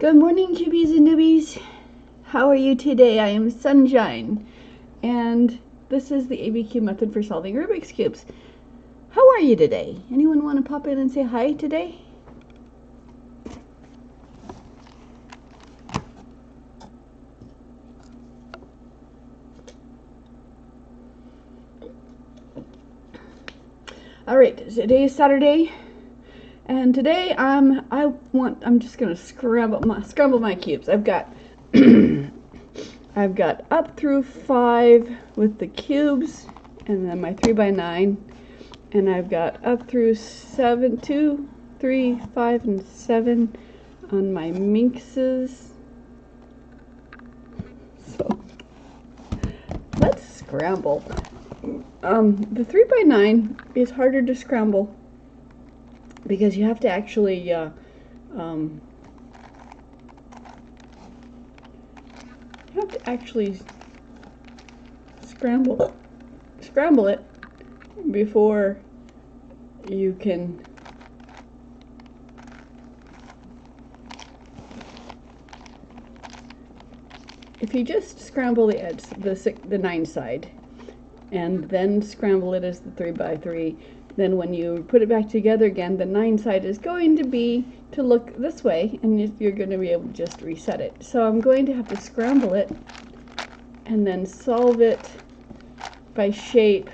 Good morning, cubies and newbies. How are you today? I am Sunshine, and this is the ABCube method for solving Rubik's Cubes. How are you today? Anyone want to pop in and say hi today? All right, today is Saturday, and today I'm just gonna scramble my cubes. I've got I've got up through 5 with the cubes, and then my 3x9, and I've got up through 7, 2, 3, 5, and 7 on my minxes. So let's scramble. The 3x9 is harder to scramble because you have to actually scramble it before you can if you just scramble the edge, the 9 side, and then scramble it as the 3x3, then when you put it back together again, the 9 side is going to be to look this way, and you're going to be able to just reset it. So I'm going to have to scramble it and then solve it by shape,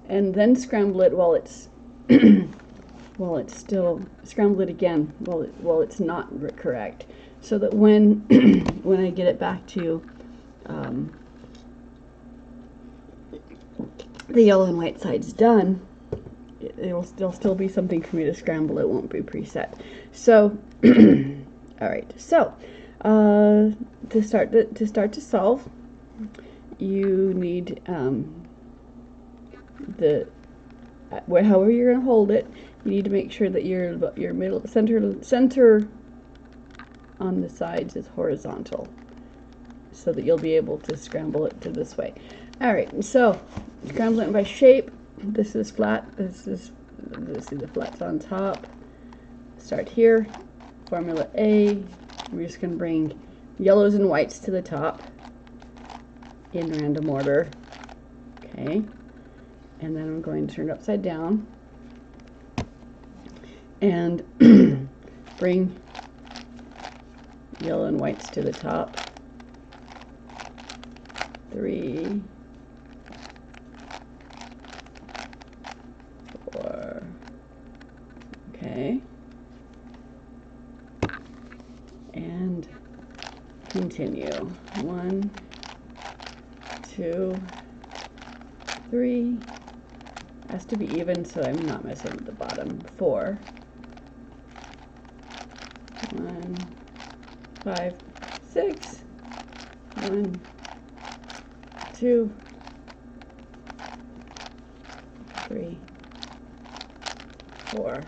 and then scramble it while it's still scramble it again while it's not correct, so that when when I get it back to the yellow and white side's done, there'll still be something for me to scramble. It won't be preset. So all right, so to start to solve, you need however you're going to hold it, you need to make sure that your middle center on the sides is horizontal, so that you'll be able to scramble it to this way. All right, so scramble it by shape. This is flat. See the flats on top. Start here. Formula A. We're just going to bring yellows and whites to the top in random order. Okay. And then I'm going to turn it upside down and bring yellow and whites to the top. 3, 4. Okay. And continue. 1, 2, 3. Has to be even, so I'm not messing with the bottom. 4. 1, 5, 6. 1, 2, 3, 4,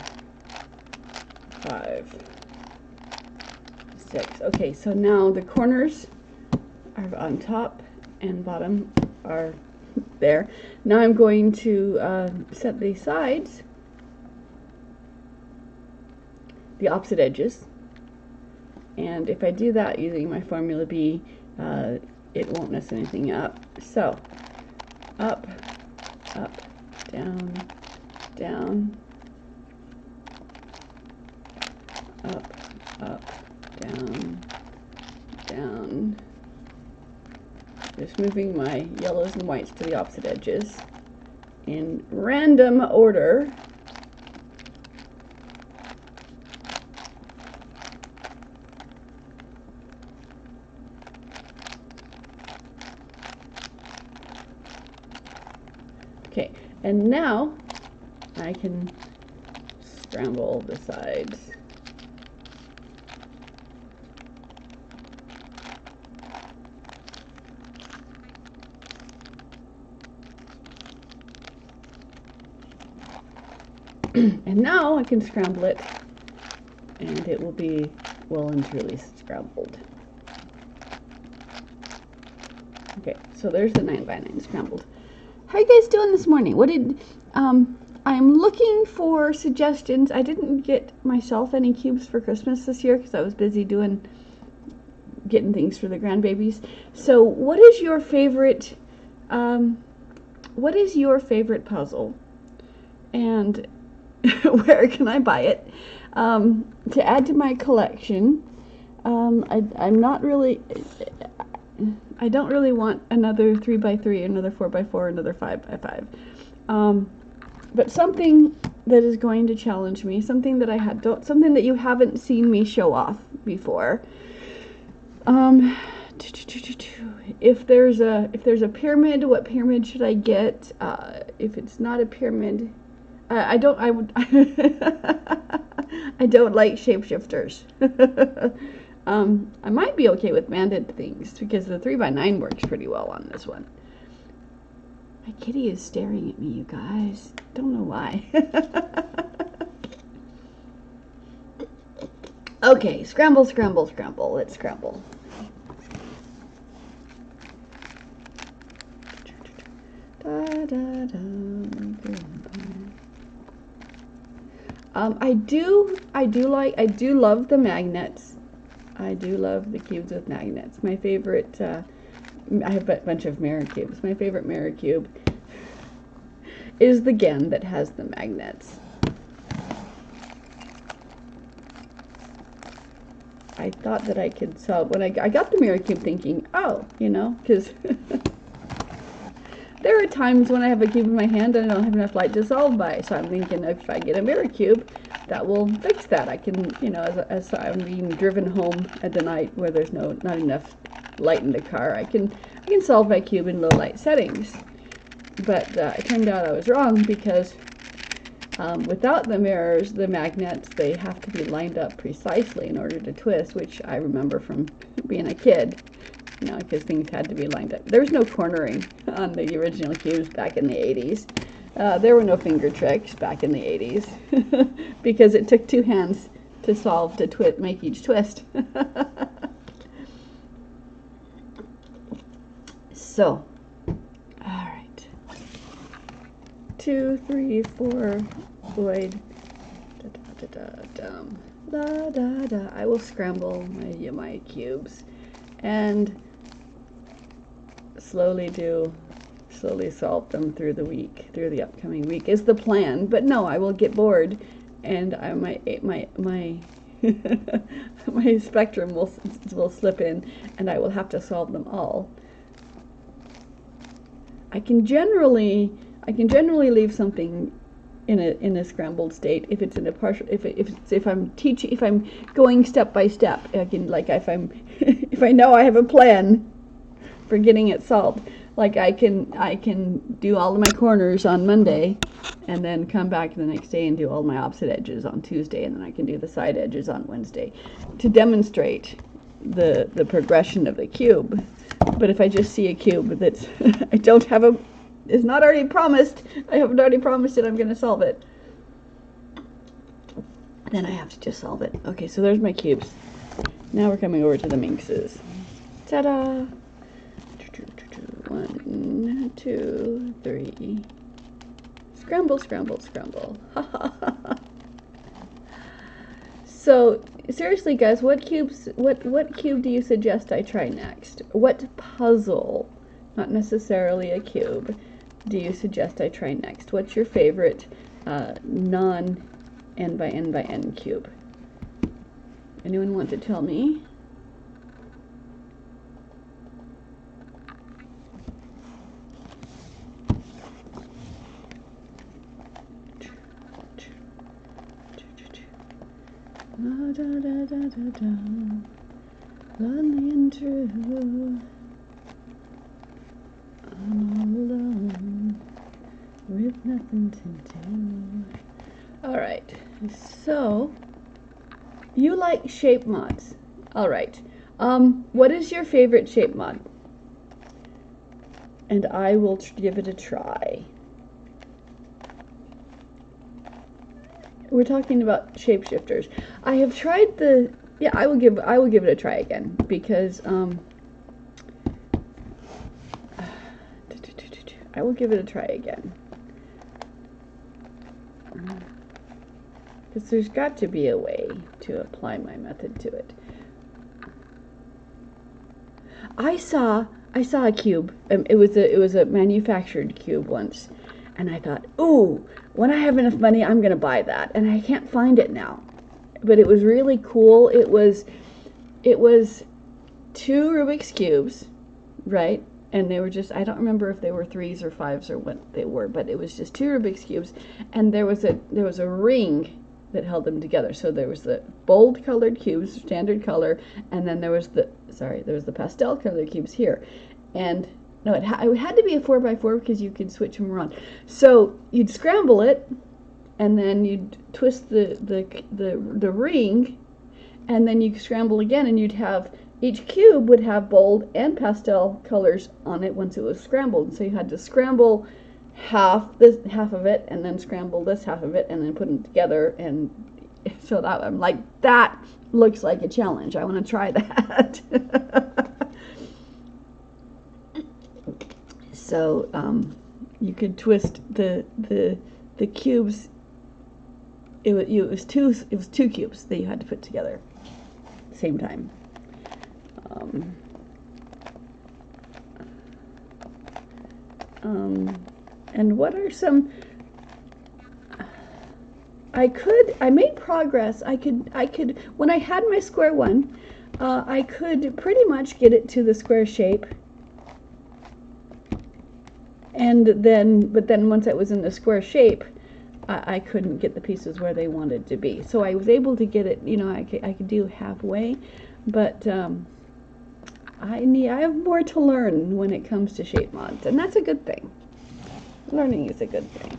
5, 6. Okay, so now the corners are on top and bottom are there. Now I'm going to set the sides, the opposite edges, and if I do that using my formula B, it won't mess anything up. So up, up, down, down, up, up, down, down. Just moving my yellows and whites to the opposite edges in random order. Okay, and now I can scramble the sides. And now I can scramble it, and it will be well and truly scrambled. Okay, so there's the 9x9 scrambled. How are you guys doing this morning? What did I'm looking for suggestions. I didn't get myself any cubes for Christmas this year because I was busy getting things for the grandbabies. So what is your favorite puzzle, and where can I buy it to add to my collection? I'm not really, I don't really want another 3x3, another 4x4, another 5x5. But something that is going to challenge me, something that something that you haven't seen me show off before. If there's a pyramid, what pyramid should I get? If it's not a pyramid, I don't like shapeshifters. I might be okay with banded things because the 3x9 works pretty well on this one. My kitty is staring at me, you guys. Don't know why. Okay, scramble, scramble, scramble. Let's scramble. Da, da, da, I do love the magnets. I do love the cubes with magnets. My favorite, I have a bunch of mirror cubes. My favorite mirror cube is the Gen that has the magnets. I thought that I could solve, when I got the mirror cube thinking, oh, because there are times when I have a cube in my hand and I don't have enough light to solve by, so I'm thinking if I get a mirror cube, that will fix that. I can, as I'm being driven home at the night where there's not enough light in the car, I can solve my cube in low light settings. But it turned out I was wrong because without the mirrors, the magnets, they have to be lined up precisely in order to twist, which I remember from being a kid, because things had to be lined up. There was no cornering on the original cubes back in the 80s. There were no finger tricks back in the 80s because it took two hands to solve, to make each twist. So, all right. 2, 3, 4, void. Da, da, da. I will scramble my cubes and slowly solve them through the upcoming week is the plan. But no, I will get bored, and my my spectrum will slip in, and I will have to solve them all. I can generally leave something in a scrambled state if it's in a partial, if I'm going step by step. I can, like, if I know I have a plan for getting it solved, like I can do all of my corners on Monday and then come back the next day and do all my opposite edges on Tuesday, and then I can do the side edges on Wednesday to demonstrate the progression of the cube. But if I just see a cube that's is not already promised, I haven't already promised it I'm going to solve it, then I have to just solve it. Okay, so there's my cubes. Now we're coming over to the minxes. Ta-da! 1, 2, 3. Scramble, scramble, scramble. So, seriously, guys, what cube do you suggest I try next? What puzzle, not necessarily a cube, do you suggest I try next? What's your favorite non-n by n by n cube? Anyone want to tell me? Da, da, da, da, da, da. Lonely and true, I'm all alone with nothing to do. Alright, so you like shape mods. Alright, what is your favorite shape mod? And I will give it a try. We're talking about shapeshifters. I have tried I will give it a try again because I will give it a try again. because there's got to be a way to apply my method to it. I saw a cube. It was a manufactured cube once, and I thought, ooh, when I have enough money, I'm gonna buy that. And I can't find it now, but it was really cool. It was 2 Rubik's cubes, right? And they were just, I don't remember if they were 3s or 5s or what they were, but it was just 2 Rubik's cubes, and there was a ring that held them together. So there was the bold colored cubes, standard color, and then there was the pastel colored cubes here. And no, it had to be a 4x4 because you could switch them around. So you'd scramble it, and then you'd twist the ring, and then you scramble again, and you'd have, each cube would have bold and pastel colors on it once it was scrambled. And so you had to scramble half of it, and then scramble this half of it, and then put them together. And so that, I'm like, that looks like a challenge. I want to try that. So you could twist the cubes. It was two cubes that you had to put together at the same time. And what are some? I made progress. I could when I had my square one, I could pretty much get it to the square shape. But then once it was in the square shape, I couldn't get the pieces where they wanted to be. So I was able to get it, I could do halfway, but I have more to learn when it comes to shape mods, and that's a good thing. Learning is a good thing.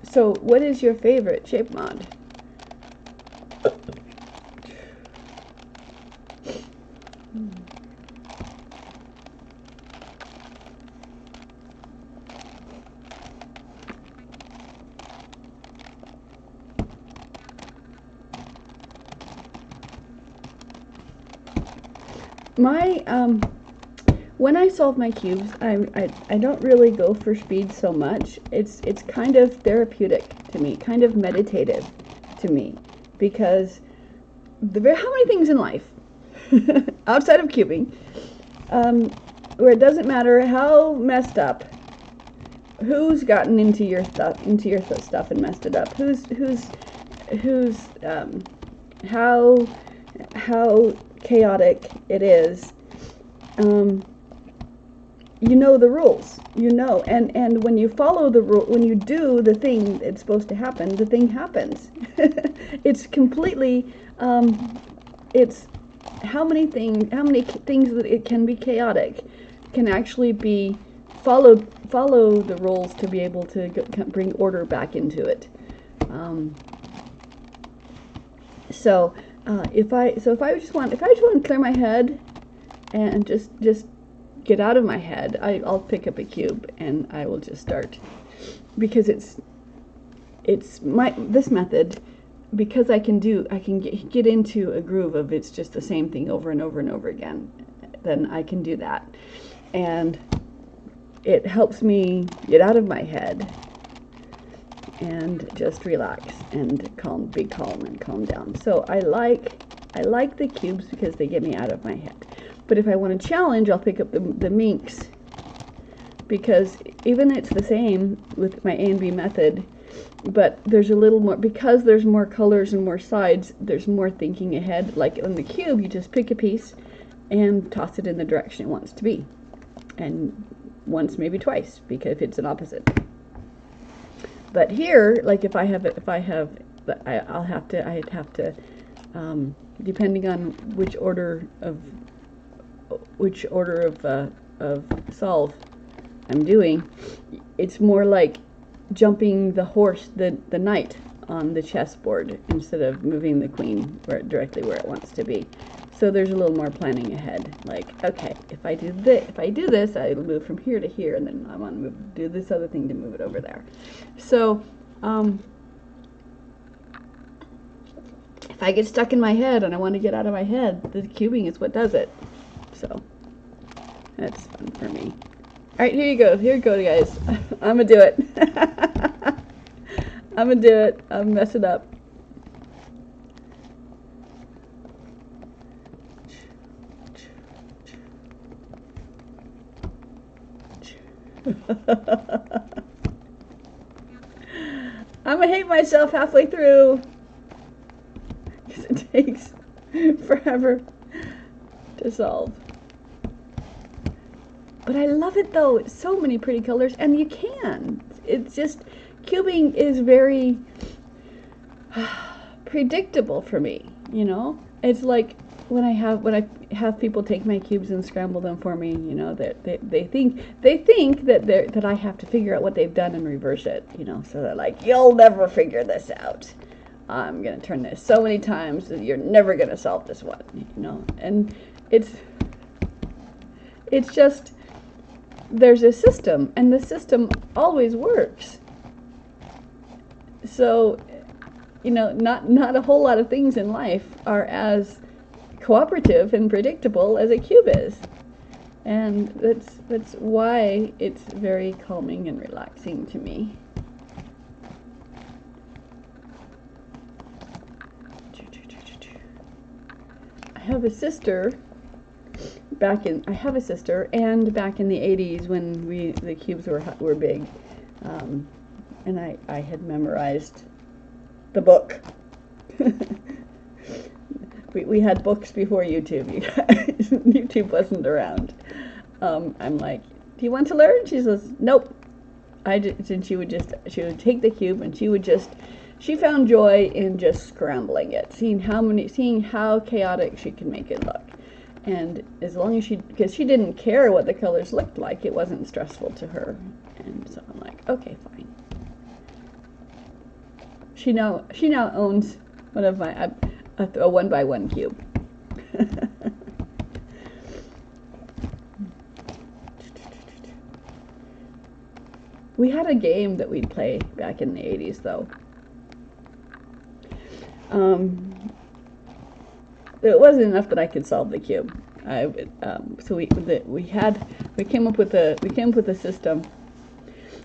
So what is your favorite shape mod? When I solve my cubes, I don't really go for speed so much. It's kind of therapeutic to me, kind of meditative to me, because how many things in life outside of cubing, where it doesn't matter how messed up, who's gotten into your stuff and messed it up, how chaotic it is. You know the rules, and when you follow the rule, when you do the thing that's supposed to happen, the thing happens. It's completely, it's how many things that it can be chaotic can actually be follow the rules to be able to bring order back into it. If I just want to clear my head and just get out of my head, I'll pick up a cube and I will just start, because this method, because I can get into a groove of it's just the same thing over and over and over again. Then I can do that, and it helps me get out of my head and just relax and be calm and calm down. So I like the cubes because they get me out of my head. But if I want to challenge, I'll pick up the minks, because even it's the same with my A and B method, but there's a little more, because there's more colors and more sides, there's more thinking ahead. Like on the cube, you just pick a piece and toss it in the direction it wants to be, and once, maybe twice, because if it's an opposite. But here, like I'd have to, depending on which order of solve I'm doing, it's more like jumping the knight on the chessboard instead of moving the queen directly where it wants to be. So there's a little more planning ahead. Like, okay, if I do this, I'll move from here to here, and then I want to do this other thing to move it over there. So if I get stuck in my head and I want to get out of my head, the cubing is what does it. So that's fun for me. All right, here you go, guys. I'm gonna do it. I'm gonna do it. I'm mess it up. I'm gonna hate myself halfway through because it takes forever to solve. But I love it though. It's so many pretty colors, and you can. It's just, cubing is very predictable for me, you know? It's like when I have people take my cubes and scramble them for me, you know, they think that I have to figure out what they've done and reverse it, you know, so they're like, you'll never figure this out. I'm gonna turn this so many times that you're never gonna solve this one, you know. And it's just, there's a system, and the system always works. So, you know, not a whole lot of things in life are as cooperative and predictable as a cube is. And that's why it's very calming and relaxing to me. I have a sister and back in the 80s when the cubes were big, and I had memorized the book. we had books before YouTube, you guys. YouTube wasn't around. I'm like, do you want to learn? She says, nope. And she would take the cube, and she found joy in just scrambling it, seeing how chaotic she could make it look. And as long as because she didn't care what the colors looked like, it wasn't stressful to her. And so I'm like, okay, fine. She now owns one of my a 1x1 cube. We had a game that we'd play back in the 80s, though. It wasn't enough that I could solve the cube. So we came up with a system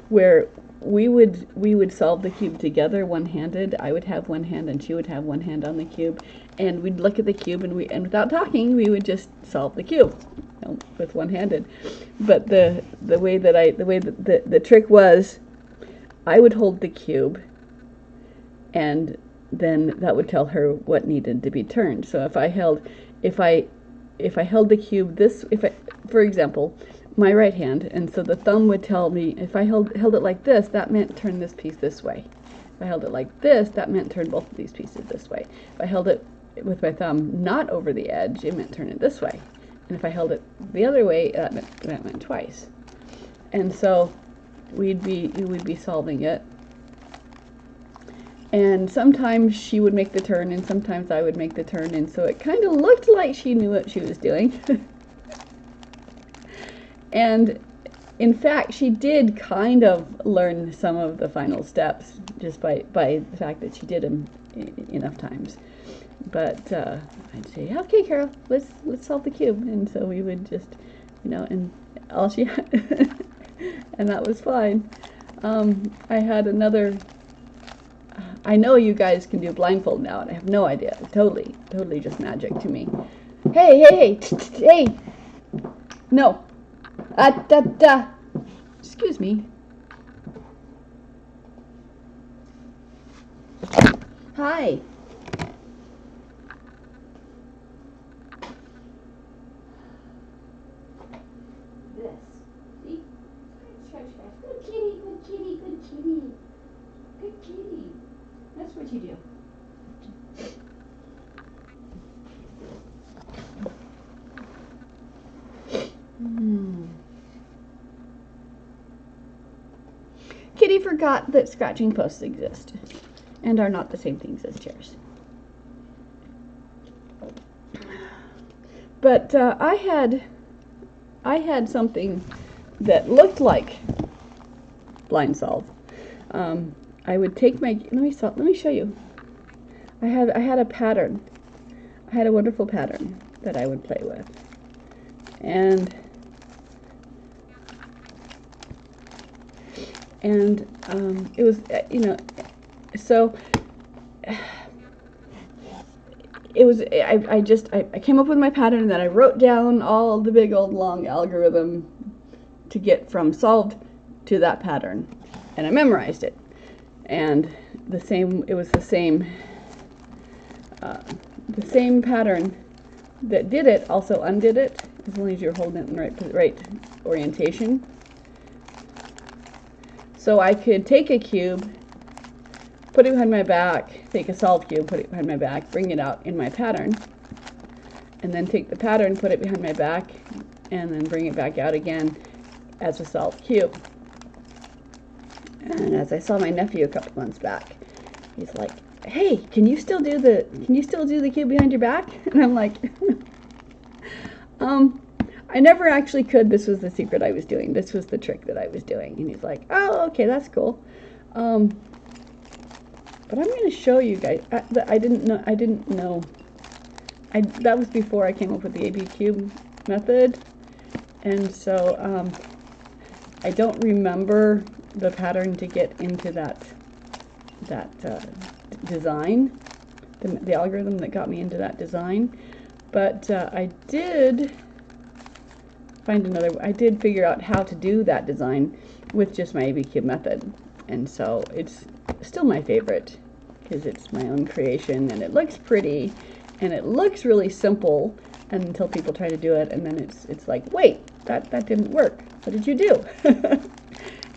where we would solve the cube together, one-handed. I would have one hand and she would have one hand on the cube, and we'd look at the cube and without talking, we would just solve the cube, you know, with one-handed. But the trick was, I would hold the cube, and then that would tell her what needed to be turned. So if I held the cube for example, my right hand, and so the thumb would tell me, if I held it like this, that meant turn this piece this way. If I held it like this, that meant turn both of these pieces this way. If I held it with my thumb not over the edge, it meant turn it this way. And if I held it the other way, that meant twice. And so we'd be solving it. And sometimes she would make the turn, and sometimes I would make the turn, and so it kind of looked like she knew what she was doing. And in fact, she did kind of learn some of the final steps just by the fact that she did them enough times. But I'd say, okay, Carol, let's solve the cube. And so we would just, you know, and all she had, and that was fine. I had another. I know you guys can do blindfold now, and I have no idea. Totally just magic to me. Hey! No. Excuse me. Hi. This. See? Good kitty. Good kitty. That's what you do. Kitty forgot that scratching posts exist and are not the same things as chairs. But I had something that looked like blind solve. I would take my, let me show you. I had a pattern. I had a wonderful pattern that I would play with. And it was, you know, So it was, I came up with my pattern, and then I wrote down all the big old long algorithm to get from solved to that pattern, and I memorized it. And it was the same pattern that did it also undid it, as long as you're holding it in the right orientation. So I could take a cube, put it behind my back, take a solved cube, put it behind my back, bring it out in my pattern, and then take the pattern, put it behind my back, and then bring it back out again as a solved cube. And as I saw my nephew a couple months back, he's like, "Hey, can you still do the cube behind your back?" And I'm like, I never actually could. This was the secret I was doing. This was the trick that I was doing. And he's like, "Oh, okay, that's cool." But I'm going to show you guys. I didn't know. That was before I came up with the ABCube method, and so I don't remember the pattern to get into that design, the algorithm that got me into that design. But I did figure out how to do that design with just my ABCube method, and so it's still my favorite because it's my own creation, and it looks pretty, and it looks really simple until people try to do it, and then it's like, wait, that didn't work. What did you do?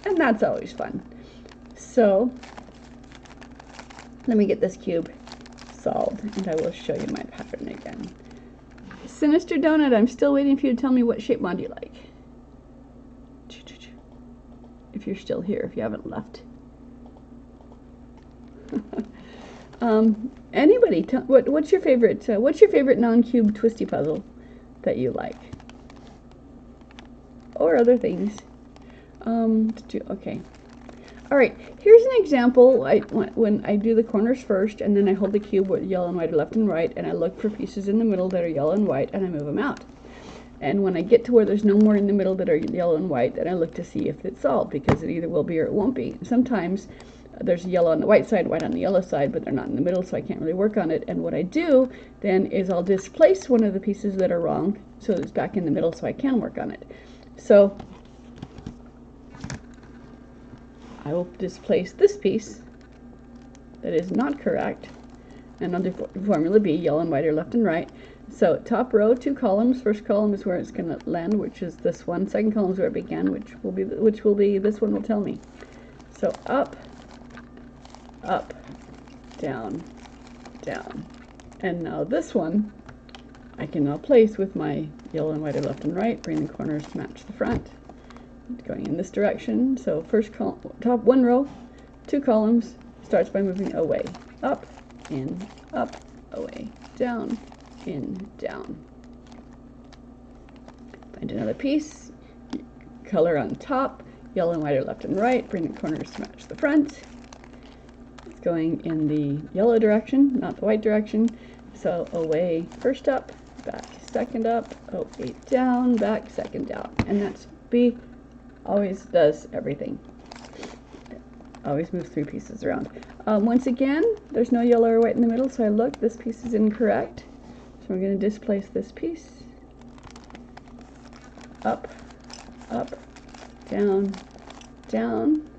And that's always fun. So let me get this cube solved, and I will show you my pattern again. Sinister Donut, I'm still waiting for you to tell me what shape mod you like. If you're still here, if you haven't left. Anybody, what's your favorite non-cube twisty puzzle that you like, or other things? Okay. All right. Here's an example. When I do the corners first, and then I hold the cube with yellow and white left and right, and I look for pieces in the middle that are yellow and white, and I move them out. And when I get to where there's no more in the middle that are yellow and white, then I look to see if it's solved, because it either will be or it won't be. Sometimes there's yellow on the white side, white on the yellow side, but they're not in the middle, so I can't really work on it. And what I do then is I'll displace one of the pieces that are wrong so that it's back in the middle, so I can work on it. So I will displace this piece that is not correct, and I'll do formula B, yellow and white are left and right. So top row, 2 columns. First column is where it's going to land, which is this one. Second column is where it began, which will be this one will tell me. So up, up, down, down. And now this one I can now place with my yellow and white are left and right, bring the corners to match the front. Going in this direction. So first column, top 1 row, 2 columns, starts by moving away, up, in, up, away, down, in, down. Find another piece, color on top, yellow and white are left and right, bring the corners to match the front. It's going in the yellow direction, not the white direction. So away, first up, back, second up, away, down, back, second down. And that's B. Always does everything. Always moves 3 pieces around. Once again, there's no yellow or white in the middle, so I look, this piece is incorrect. So we're going to displace this piece. Up, up, down, down.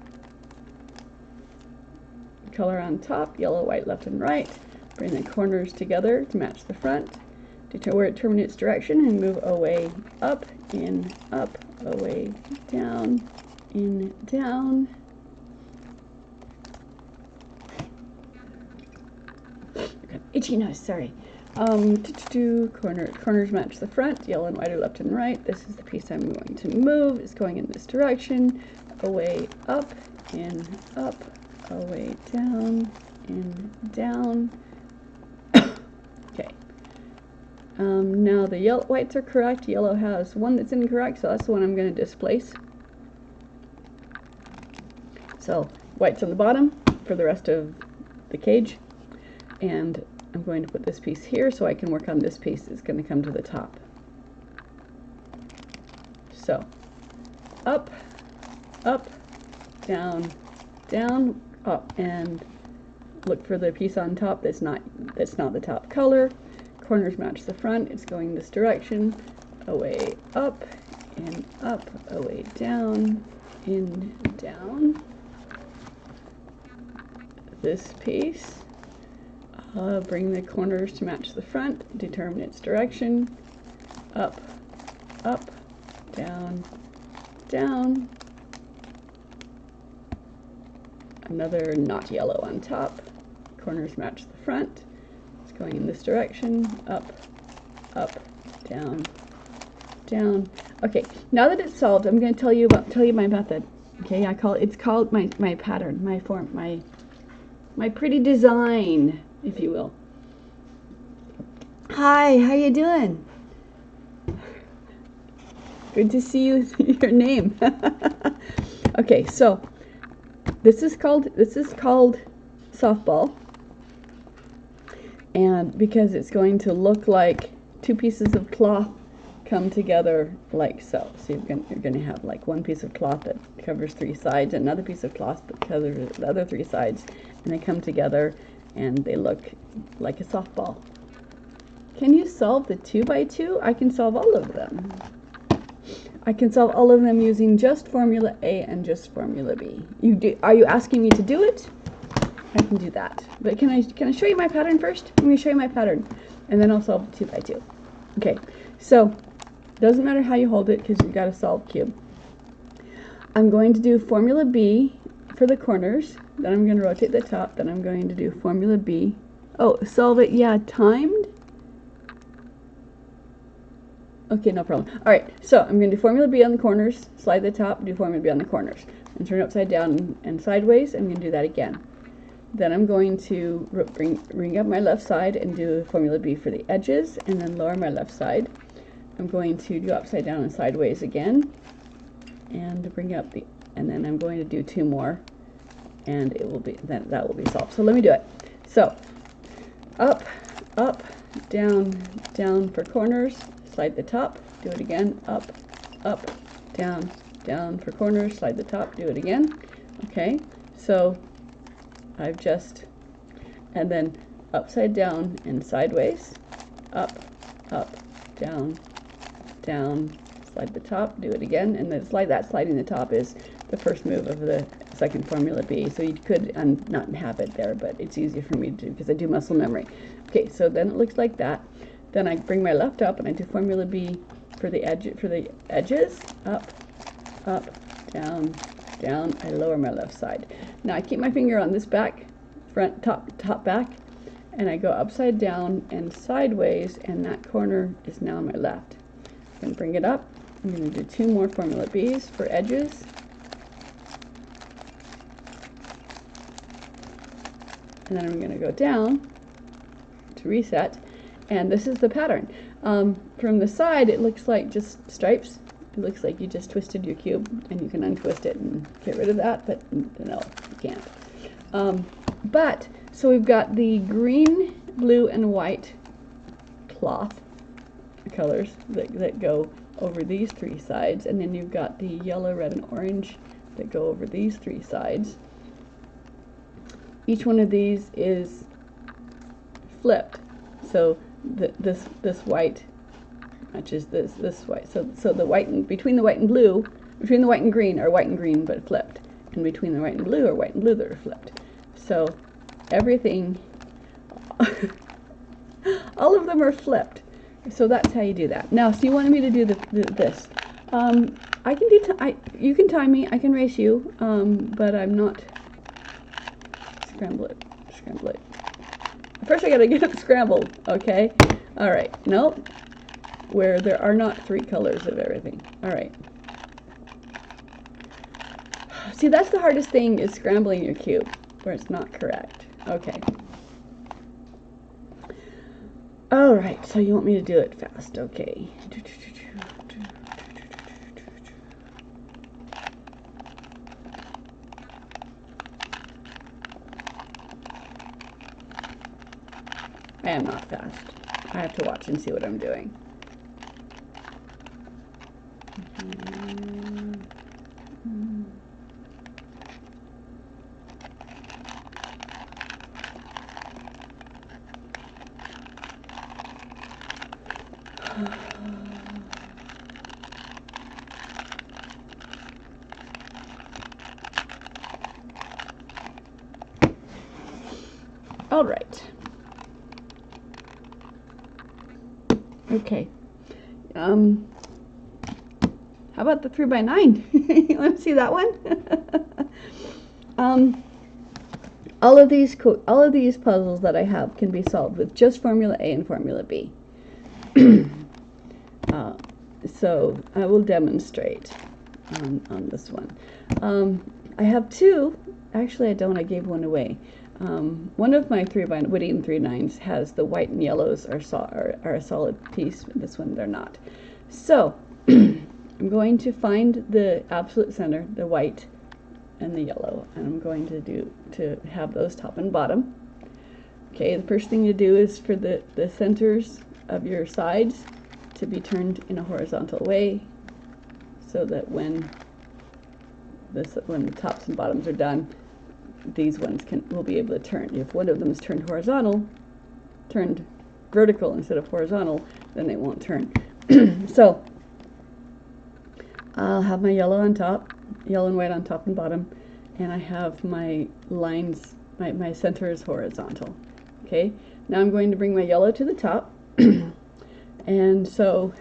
Color on top, yellow, white, left, and right. Bring the corners together to match the front. Where it terminates direction, and move away, up, in, up, away, down, in, down. Itchy nose, sorry. Corners match the front, yellow and white are left and right. This is the piece I'm going to move. It's going in this direction. Away, up, in, up, away, down, in, down. Okay. Now the whites are correct. Yellow has one that's incorrect, so that's the one I'm going to displace. So white's on the bottom for the rest of the cage, and I'm going to put this piece here so I can work on this piece. It's going to come to the top. So up, up, down, down, up, and look for the piece on top that's not the top color. Corners match the front. It's going this direction, away up, in up, away down, in down. This piece, bring the corners to match the front, determine its direction, up, up, down, down. Another not yellow on top, corners match the front, it's going in this direction, up, up, down, down. Okay, now that it's solved, I'm going to tell you my method. Okay, it's called my pattern, my form, my pretty design, if you will. Hi, how you doing? Good to see you. Your name. Okay, so this is called softball, and because it's going to look like two pieces of cloth come together like so. So you're going to have like one piece of cloth that covers three sides, another piece of cloth that covers the other three sides, and they come together and they look like a softball. Can you solve the 2x2? I can solve all of them. I can solve all of them using just formula A and just formula B. Are you asking me to do it? I can do that. But can I show you my pattern first? Let me show you my pattern, and then I'll solve the 2x2. Okay, so doesn't matter how you hold it because you've got to solve cube. I'm going to do formula B for the corners, then I'm going to rotate the top, then I'm going to do formula B. Oh, solve it, yeah, timed? Okay, no problem. Alright, so I'm going to do formula B on the corners, slide the top, do formula B on the corners, and turn it upside down and sideways. I'm going to do that again. Then I'm going to bring up my left side and do formula B for the edges, and then lower my left side. I'm going to do upside down and sideways again, and bring up the, and then I'm going to do two more, and it will be, then that will be solved. So let me do it. So up, up, down, down for corners, slide the top, do it again, up, up, down, down for corners, slide the top, do it again. Okay, so I've just, and then upside down and sideways, up, up, down, down, slide the top, do it again, and then sliding the top is the first move of the second formula B. So you could not have it there, but it's easier for me to do because I do muscle memory. Okay, so then it looks like that. Then I bring my left up and I do formula B for the edges, up, up, down, down. I lower my left side. Now I keep my finger on this back, front, top, back, and I go upside down and sideways, and that corner is now on my left. I'm going to bring it up. I'm going to do two more formula B's for edges. And then I'm going to go down to reset. And this is the pattern. From the side, it looks like just stripes. It looks like you just twisted your cube, and you can untwist it and get rid of that, but no, you can't. So we've got the green, blue, and white cloth colors that go over these three sides, and then you've got the yellow, red, and orange that go over these three sides. Each one of these is flipped, so this white matches this white. So the white between the white and blue, between the white and green are white and green but flipped, and between the white and blue are white and blue that are flipped. So everything, all of them are flipped. So that's how you do that. Now, so you wanted me to do this. I can do. You can time me. I can race you. But I'm not. Scramble it. First, I gotta get it scrambled. Okay. All right. Nope. Where there are not three colors of everything. All right. See, that's the hardest thing, is scrambling your cube where it's not correct. Okay. All right, so you want me to do it fast. Okay. I am not fast. I have to watch and see what I'm doing. All right. Okay. How about the 3x9? You want to see that one? All of these puzzles that I have can be solved with just Formula A and Formula B. So I will demonstrate on this one. I have two. Actually, I don't. I gave one away. One of my Woody and 3x9s has the white and yellows are a solid piece. This one they're not. So I'm going to find the absolute center, the white and the yellow, and I'm going to have those top and bottom. Okay, the first thing to do is for the centers of your sides to be turned in a horizontal way, so that when the tops and bottoms are done, these ones will be able to turn. If one of them is turned vertical instead of horizontal, then they won't turn. So I'll have my yellow on top, yellow and white on top and bottom, and I have my lines, my center is horizontal. Okay, now I'm going to bring my yellow to the top, and so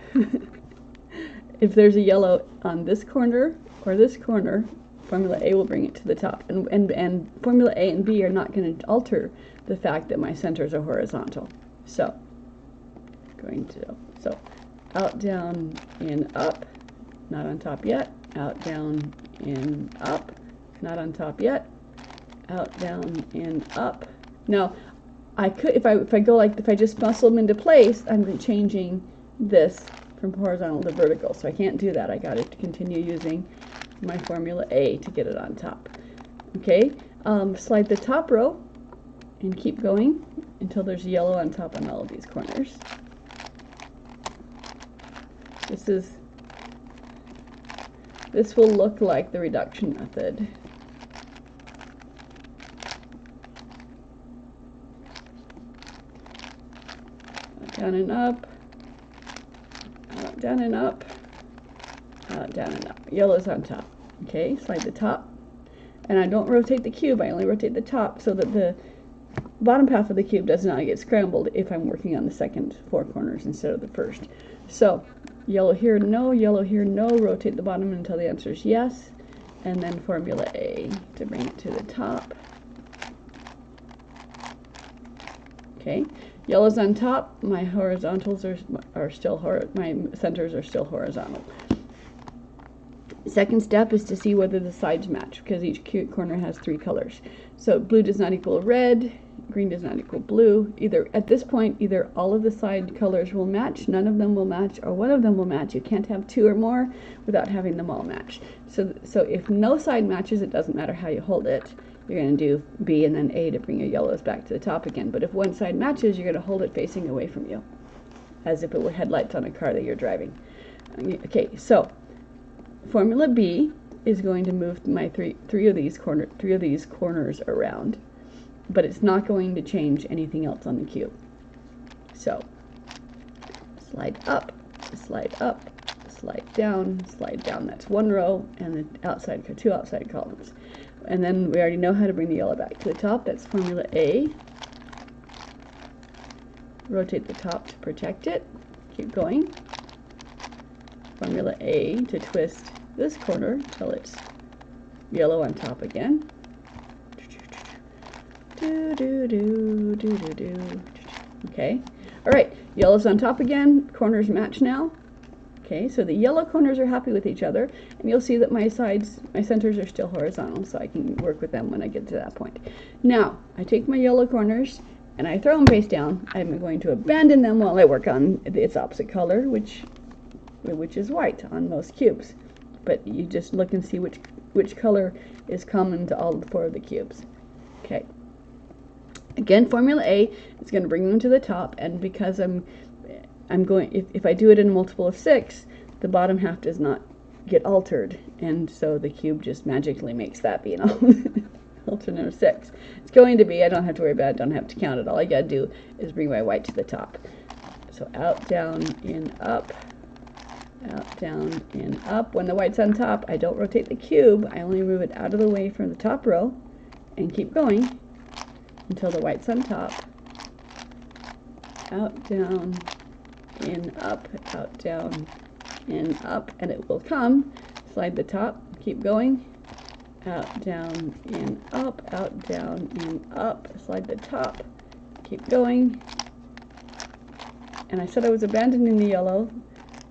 if there's a yellow on this corner or this corner, Formula A will bring it to the top, and Formula A and B are not going to alter the fact that my centers are horizontal. So out, down, in, up, not on top yet. Out, down, in, up, not on top yet. Out, down, in, up. Now, I could, if I just muscle them into place, I'm changing this from horizontal to vertical. So I can't do that. I got to continue using my Formula A to get it on top. Okay, slide the top row and keep going until there's yellow on top on all of these corners. This will look like the reduction method. Down and up, out, down and up, out, down and up. Yellow's on top. Okay, slide the top. And I don't rotate the cube, I only rotate the top so that the bottom half of the cube does not get scrambled if I'm working on the second four corners instead of the first. So, yellow here, no, rotate the bottom until the answer is yes, and then Formula A to bring it to the top. Okay, yellow's on top, my horizontals are still, my centers are still horizontal. Second step is to see whether the sides match, because each corner has three colors. So blue does not equal red, green does not equal blue. At this point, either all of the side colors will match, none of them will match, or one of them will match. You can't have two or more without having them all match. So if no side matches, it doesn't matter how you hold it. You're going to do B and then A to bring your yellows back to the top again. But if one side matches, you're going to hold it facing away from you, as if it were headlights on a car that you're driving. Okay, so Formula B is going to move my three of these corners around, but it's not going to change anything else on the cube. So slide up, slide down, that's one row, and the two outside columns. And then we already know how to bring the yellow back to the top. That's Formula A. Rotate the top to protect it. Keep going. Formula A to twist this corner until it's yellow on top again. Okay. All right. Yellow's on top again. Corners match now. Okay, so the yellow corners are happy with each other, and you'll see that my centers are still horizontal, so I can work with them when I get to that point. Now, I take my yellow corners, and I throw them face down. I'm going to abandon them while I work on its opposite color, which is white on most cubes. But you just look and see which color is common to all four of the cubes. Okay. Again, Formula A is going to bring them to the top, and because I'm going, if I do it in a multiple of 6, the bottom half does not get altered, and so the cube just magically makes that be an alternate of 6. It's going to be, I don't have to worry about it, don't have to count it. All I gotta do is bring my white to the top. So out, down, in, up, out, down, in, up. When the white's on top, I don't rotate the cube, I only move it out of the way from the top row, and keep going. until the white's on top. Out, down, in, up, out, down, in, up, and it will come. Slide the top, keep going. Out, down, in, up, out, down, in, up. Slide the top, keep going. And I said I was abandoning the yellow.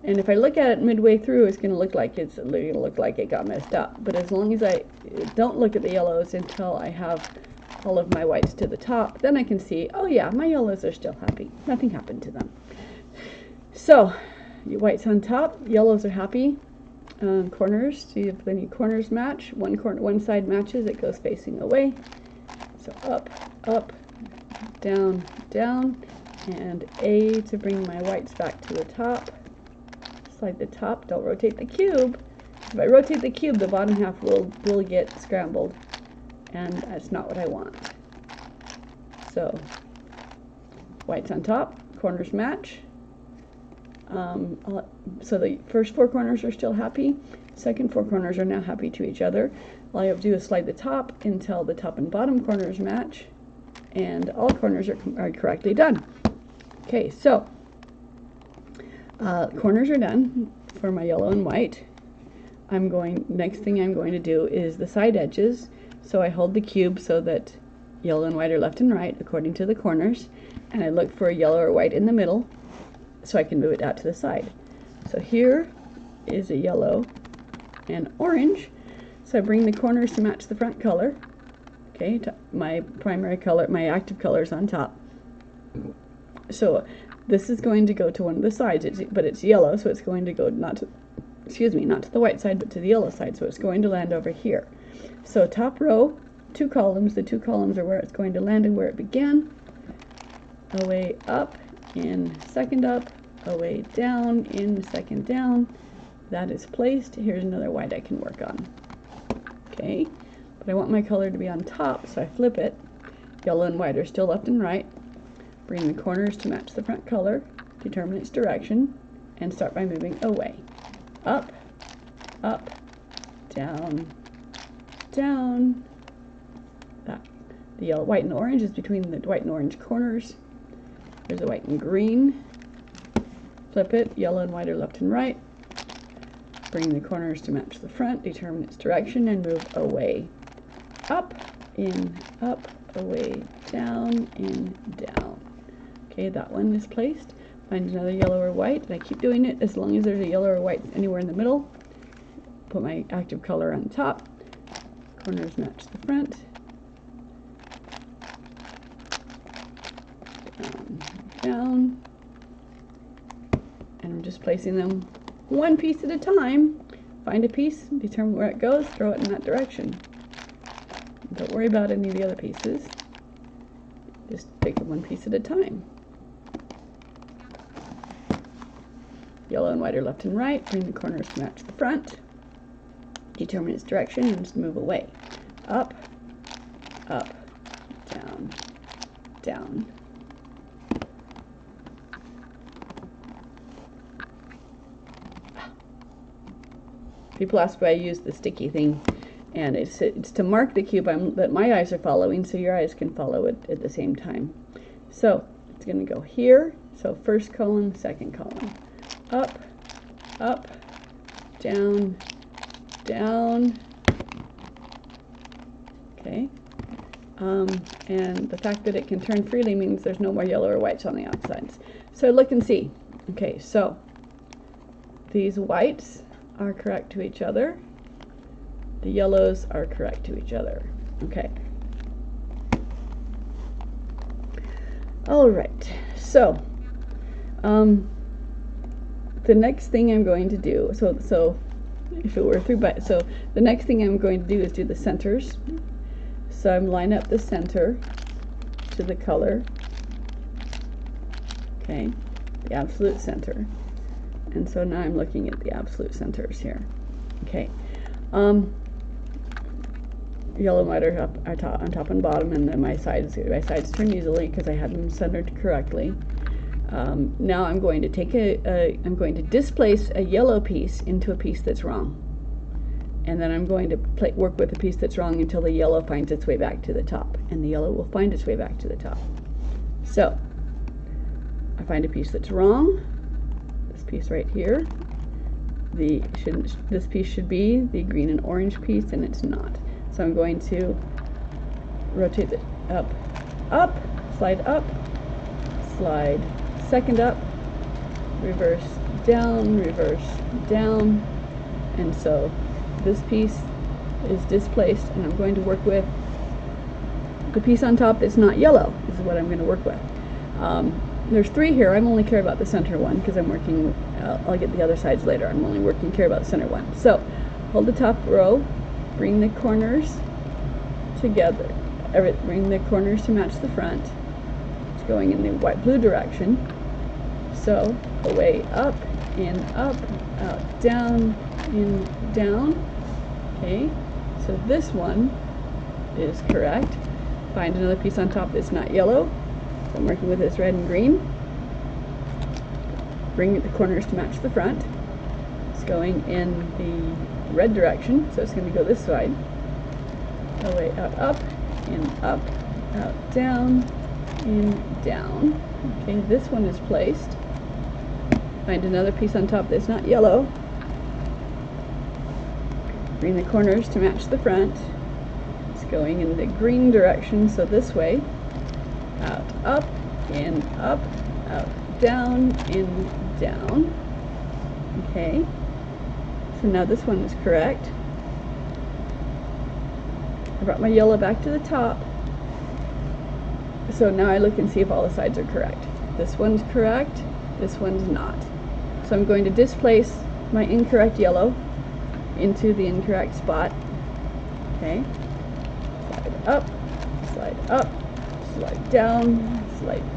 And if I look at it midway through, it's going to look like it got messed up. But as long as I don't look at the yellows until I have all of my whites to the top, then I can see, oh yeah, my yellows are still happy. Nothing happened to them. So, your whites on top, yellows are happy. Corners, see if any corners match. One side matches, it goes facing away. So up, up, down, down, and A to bring my whites back to the top. Slide the top, don't rotate the cube. If I rotate the cube, the bottom half will get scrambled, and that's not what I want. So, whites on top, corners match. So the first 4 corners are still happy. Second 4 corners are now happy to each other. All you have to do is slide the top until the top and bottom corners match, and all corners are correctly done. Okay, so corners are done for my yellow and white. Next thing I'm going to do is the side edges. So I hold the cube so that yellow and white are left and right according to the corners, and I look for a yellow or white in the middle so I can move it out to the side. So here is a yellow and orange, so I bring the corners to match the front color. Okay, my primary color, my active color is on top. So this is going to go to one of the sides, but it's yellow, so it's going to go not to the white side, but to the yellow side, so it's going to land over here. So top row, 2 columns, the 2 columns are where it's going to land and where it began. Away up, in, second up, away down, in, second down. That is placed. Here's another white I can work on. Okay, but I want my color to be on top, so I flip it. Yellow and white are still left and right. Bring the corners to match the front color, determine its direction, and start by moving away. Up, up, down, down. The yellow, white, and orange is between the white and orange corners. There's a white and green. Flip it, yellow and white are left and right. Bring the corners to match the front, determine its direction, and move away. Up, in, up, away, down, in, down. Okay, that one is placed. Find another yellow or white, and I keep doing it as long as there's a yellow or white anywhere in the middle. Put my active color on top. Corners match the front. Down, down. And I'm just placing them one piece at a time. Find a piece, determine where it goes, throw it in that direction. Don't worry about any of the other pieces. Just take them one piece at a time. Yellow and white are left and right. Bring the corners to match the front. Determine its direction and just move away. Up, up, down, down. People ask why I use the sticky thing, and it's to mark the cube that my eyes are following, so your eyes can follow it at the same time. So it's going to go here. So first column, second column. Up, up, down, down. Okay. And the fact that it can turn freely means there's no more yellow or whites on the outsides. So look and see. Okay, so these whites are correct to each other. The yellows are correct to each other. Okay. All right. So, the next thing I'm going to do, so if it were through by, so the next thing I'm going to do is do the centers. So I'm line up the center to the color. Okay, the absolute center. And so now I'm looking at the absolute centers here. Okay. Yellow and white are on top and bottom, and then my sides turn easily because I had them centered correctly. Now I'm going to take I'm going to displace a yellow piece into a piece that's wrong. and then I'm going to work with the piece that's wrong until the yellow finds its way back to the top, and the yellow will find its way back to the top. So I find a piece that's wrong, this piece right here. This piece should be the green and orange piece, and it's not. So I'm going to rotate it up, slide, second up, reverse, down, and so this piece is displaced, and I'm going to work with the piece on top that's not yellow. This is what I'm going to work with. There's 3 here. I'm only care about the center one because I'm working, I'll get the other sides later. I'm only care about the center one. So hold the top row, bring the corners together, bring the corners to match the front. It's going in the white-blue direction. So away, up, in, up, out, down, in, down. Okay, so this one is correct. Find another piece on top that's not yellow. So I'm working with this red and green. Bring the corners to match the front. It's going in the red direction, so it's going to go this side. Away, up, in, up, out, down, in, down. Okay, this one is placed. Find another piece on top that's not yellow. Bring the corners to match the front. It's going in the green direction, so this way. Out, up, in, up, out, down, in, down. Okay, so now this one is correct. I brought my yellow back to the top. So now I look and see if all the sides are correct. This one's correct, this one's not. So I'm going to displace my incorrect yellow into the incorrect spot. Okay, slide up, slide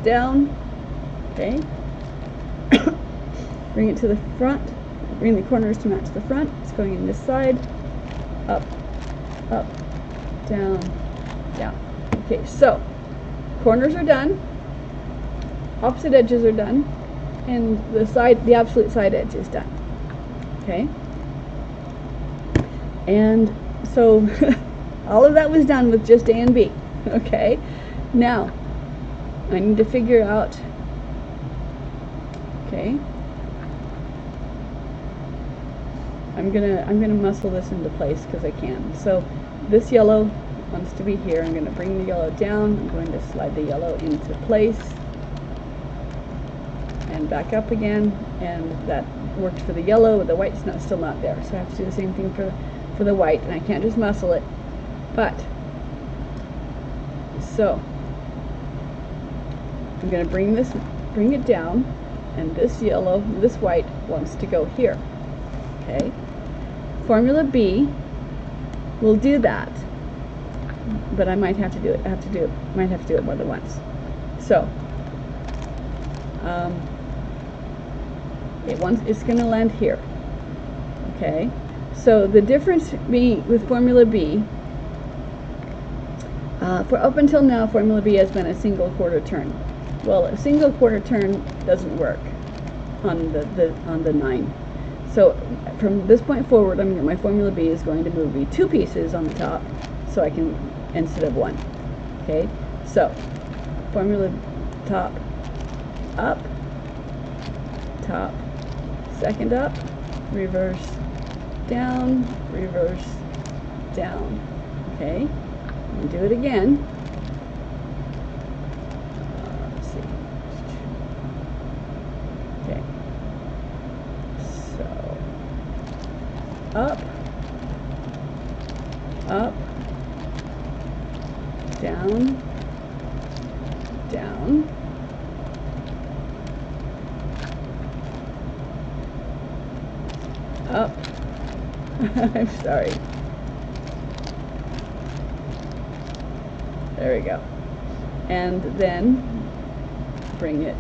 down, okay. Bring it to the front, bring the corners to match the front. It's going in this side, up, down. Okay, so corners are done, opposite edges are done, and the absolute side edge is done. Okay, and so all of that was done with just A and B. Okay, now I need to figure out, okay, I'm gonna muscle this into place because I can. So this yellow wants to be here. I'm going to bring the yellow down. I'm going to slide the yellow into place and back up again, and that worked for the yellow. The white's still not there, so I have to do the same thing for the white, and I can't just muscle it. But so I'm going to bring it down, and this white wants to go here. Okay, formula B will do that, but I might have to do it. Might have to do it more than once. So it's going to land here. Okay, so the difference with formula B, for up until now, formula B has been a single quarter turn. Well, a single quarter turn doesn't work on the 9. So from this point forward, my formula B is going to move me 2 pieces on the top, so I can, instead of 1. Okay, so formula top, up, top, second up, reverse, down, okay, and do it again. Let's see. Okay, so up, down, up. I'm sorry. There we go. And then bring it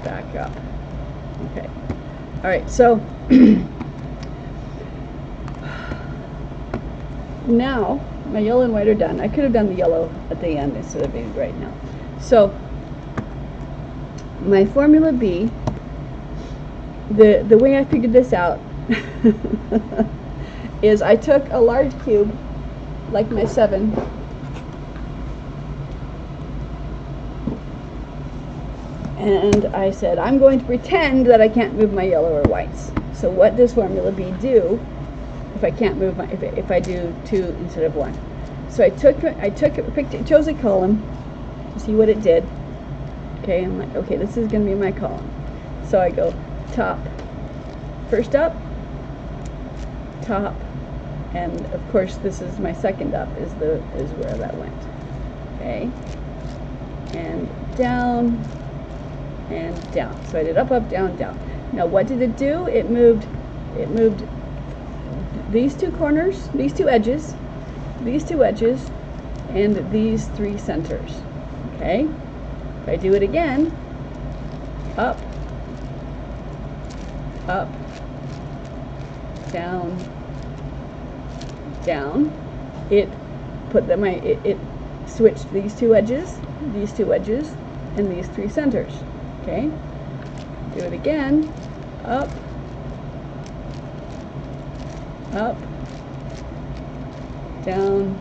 back up. Okay. All right, so now my yellow and white are done. I could have done the yellow at the end instead of being right now. So my formula B the way I figured this out is I took a large cube, like my 7, and I said, I'm going to pretend that I can't move my yellow or whites. So what does formula B do if I can't move my, if I do 2 instead of 1? So I chose a column to see what it did. Okay, I'm like, okay, this is going to be my column. So I go top, first up, top, and of course this is my second up is where that went. Okay, and down, and down. So I did up, up, down, down. Now what did it do? It moved these 2 corners, these 2 edges, and these 3 centers. Okay? If I do it again, up, up, down, down, it put them, it switched these 2 edges, and these 3 centers. Okay? Do it again, up, up, down,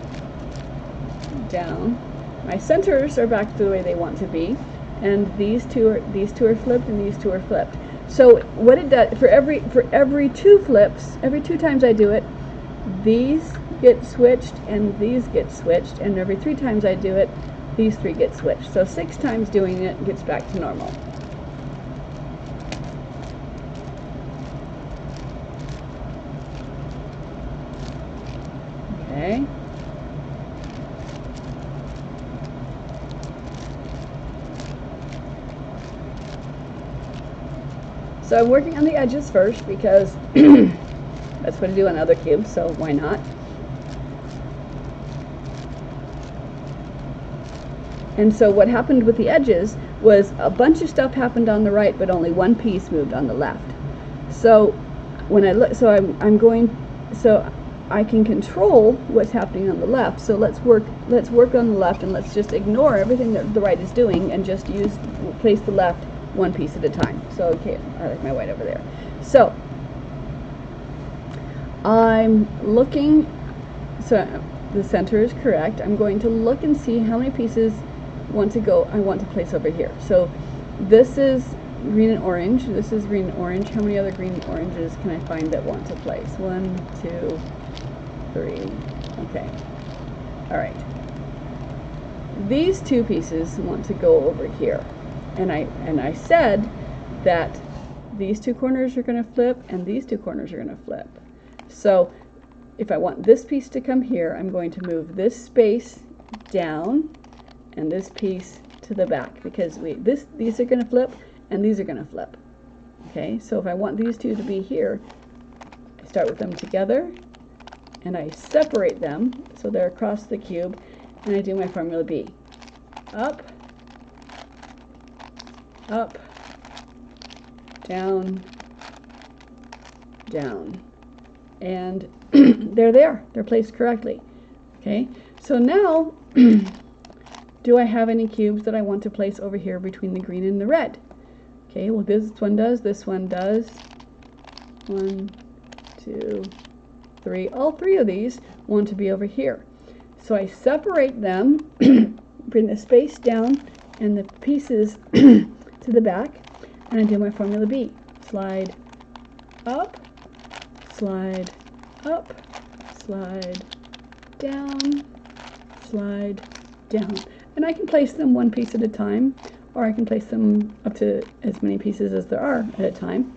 down. My centers are back to the way they want to be, and these two are flipped, and these 2 are flipped. So what it does for every 2 flips, every 2 times I do it, these get switched and these get switched, and every 3 times I do it, these 3 get switched. So 6 times doing it gets back to normal. Okay. So I'm working on the edges first because that's what I do on other cubes, so why not? And so what happened with the edges was a bunch of stuff happened on the right, but only one piece moved on the left. So when I look, so so I can control what's happening on the left. So let's work on the left, and let's just ignore everything that the right is doing and just place the left one piece at a time. So okay, I like my white over there. So I'm looking, so the center is correct. I'm going to look and see how many pieces I want to place over here. So this is green and orange, this is green and orange. How many other green and oranges can I find that want to place? 1, 2, 3. Okay. All right. These 2 pieces want to go over here. And I said that these 2 corners are going to flip and these 2 corners are going to flip. So if I want this piece to come here, I'm going to move this space down and this piece to the back, because these are going to flip and these are going to flip. Okay, so if I want these 2 to be here, I start with them together and I separate them so they're across the cube, and I do my formula B. Up, up, down, down, and they're there. They're placed correctly. Okay, so now do I have any cubes that I want to place over here between the green and the red? Okay, well this one does, this one does. 1, 2, 3. All 3 of these want to be over here. So I separate them, bring the space down and the pieces to the back, and I do my formula B. Slide up, slide up, slide down, slide down. And I can place them one piece at a time, or I can place them up to as many pieces as there are at a time.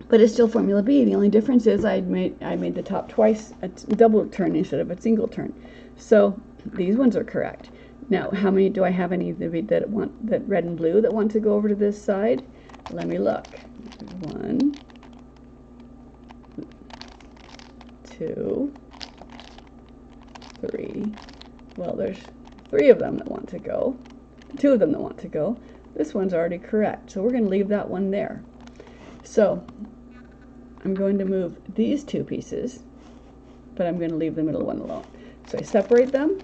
But it's still formula B. The only difference is I made the top twice a double turn instead of a single turn. So these ones are correct. Now, how many do I have? Any that red and blue that want to go over to this side? Let me look. 1, 2, 3. Well, there's 3 of them that want to go. 2 of them that want to go. This one's already correct, so we're going to leave that one there. So I'm going to move these 2 pieces, but I'm going to leave the middle one alone. So I separate them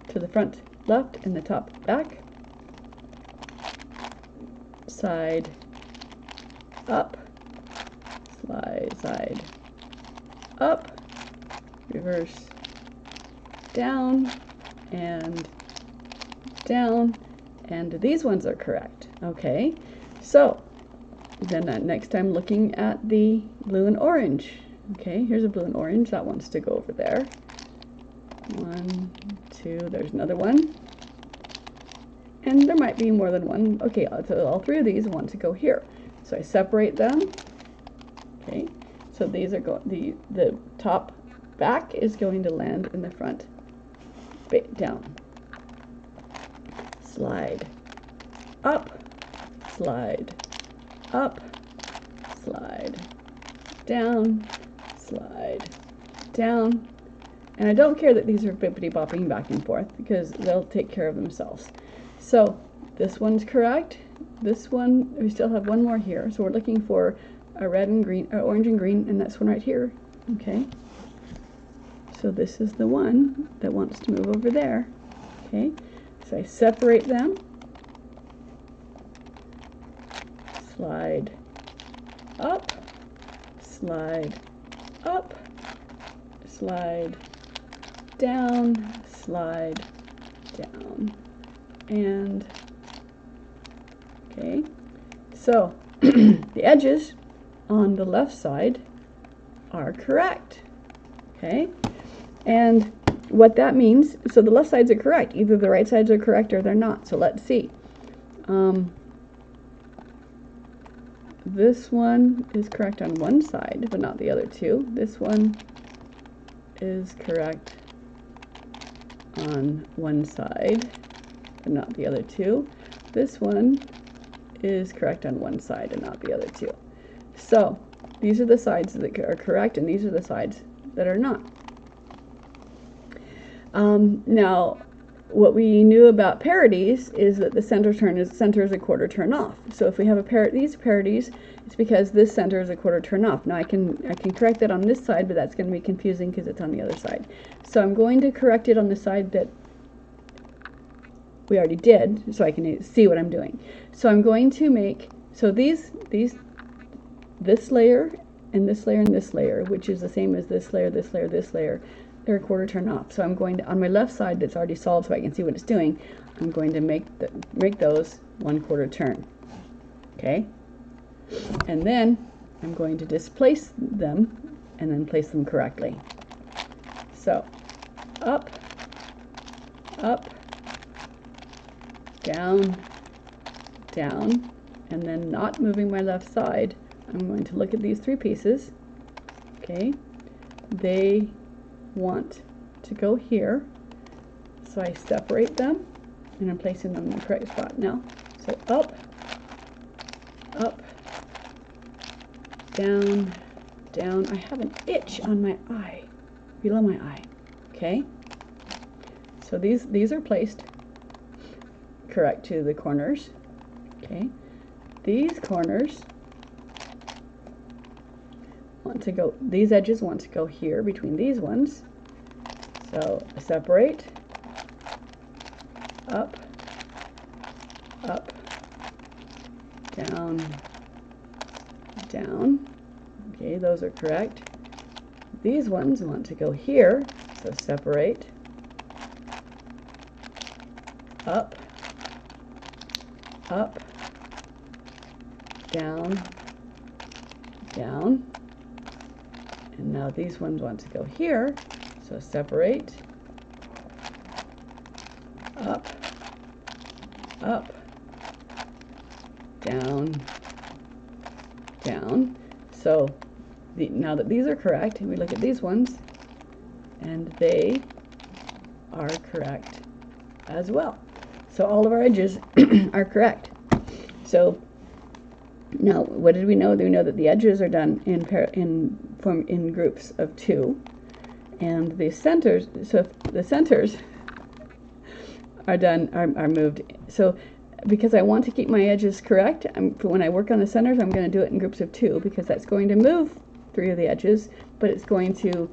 to the front left and the top back. side, up, slide, side, up, reverse, down, and down, and these ones are correct. Okay, so then next I'm looking at the blue and orange. Okay, here's a blue and orange. That wants to go over there. 1, 2, there's another one. And there might be more than one. Okay, so all three of these want to go here. So I separate them. Okay, so these are going, the top back is going to land in the front. Down. Slide. Up. Slide. Up. Slide. Down. Slide. Down. And I don't care that these are bippity-bopping back and forth because they'll take care of themselves. So this one's correct. This one, we still have one more here. So we're looking for a red and green, or orange and green, and that's one right here. Okay. So this is the one that wants to move over there. Okay. So I separate them. Slide up. Slide up. Slide down. Slide down. And okay, so the edges on the left side are correct. Okay, and what that means, so the left sides are correct. Either the right sides are correct or they're not. So let's see. This one is correct on one side, but not the other two. This one is correct on one side, but not the other two. This one is correct on one side and not the other two. So these are the sides that are correct, and these are the sides that are not. Now, what we knew about parities is that the center is a quarter turn off. So if we have these parities, it's because this center is a quarter turn off. Now I can correct that on this side, but that's going to be confusing because it's on the other side. So I'm going to correct it on the side that we already did, so I can see what I'm doing. So I'm going to make, so this layer and this layer and this layer, which is the same as this layer, this layer, this layer, they're a quarter turn off. So I'm going to, on my left side that's already solved so I can see what it's doing, I'm going to make those 1/4 turn. Okay? And then I'm going to displace them and then place them correctly. So up, up, down, down, and then not moving my left side, I'm going to look at these three pieces. Okay, they want to go here, so I separate them and I'm placing them in the correct spot now. So up, up, down, down. I have an itch on my eye, below my eye. Okay, so these are placed correct to the corners. Okay, these corners want to go, these edges want to go here between these ones. So separate, up, up, down, down. Okay, those are correct. These ones want to go here, so separate, up, up, down, down. And now these ones want to go here, so separate, up, up, down, down. So now that these are correct, and we look at these ones, and they are correct as well. So all of our edges are correct. So now, what did we know? We know that the edges are done in groups of 2, and the centers. So if the centers are moved. So because I want to keep my edges correct, when I work on the centers, I'm going to do it in groups of 2 because that's going to move 3 of the edges, but it's going to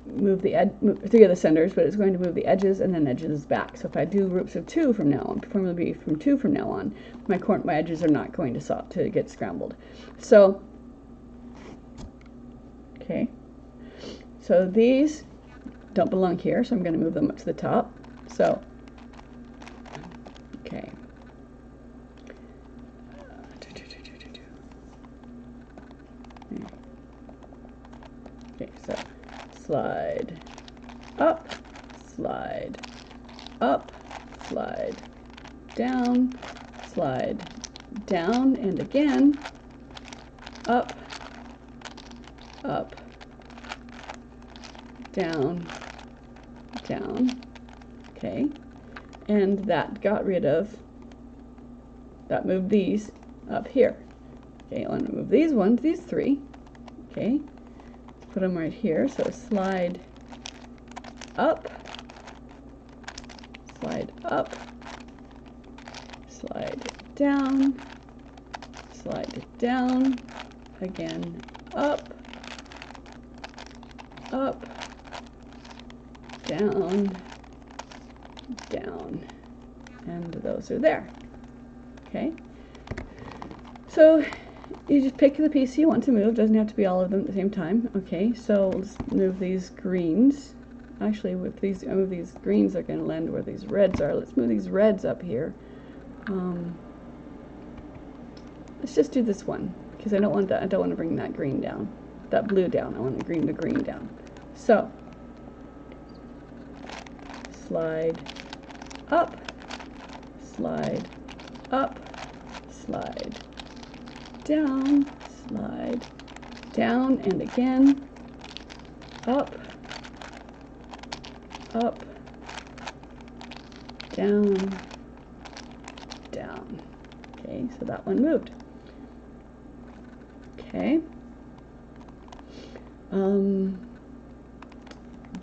move three of the centers, but it's going to move the edges and then edges back. So if I do groups of 2 from now on, formula be from 2 from now on, my edges are not going to get scrambled. So, okay, so these don't belong here, so I'm going to move them up to the top. So, okay. Okay, so slide up, slide up, slide down, and again, up, up, down, down, okay, and that got rid of, that moved these up here. Okay, I want to move these 3, okay, put them right here, so slide up, slide up, slide down, again, up, up, down, down, and those are there. Okay, so you just pick the piece you want to move. Doesn't have to be all of them at the same time. Okay, so let's move these greens. Actually, with these, I move these greens are going to land where these reds are. Let's move these reds up here. Let's just do this one because I don't want that. I don't want to bring that green down, that blue down. I want the green down. So slide up, slide up, slide down, and again, up, up, down, down. Okay, so that one moved. Okay.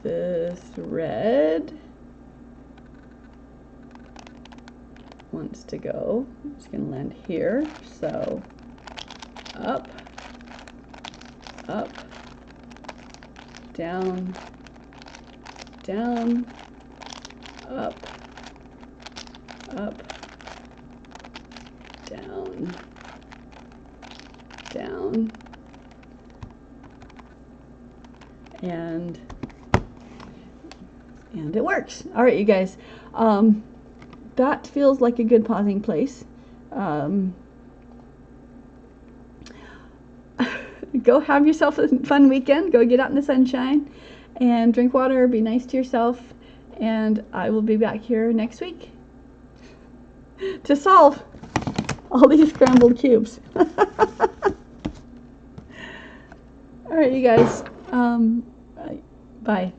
This red wants to go. It's going to land here. So up, up, down, down, up, up, down, down, and it works. All right, you guys. That feels like a good pausing place. Go have yourself a fun weekend. Go get out in the sunshine and drink water. Be nice to yourself. And I will be back here next week to solve all these scrambled cubes. All right, you guys. Bye.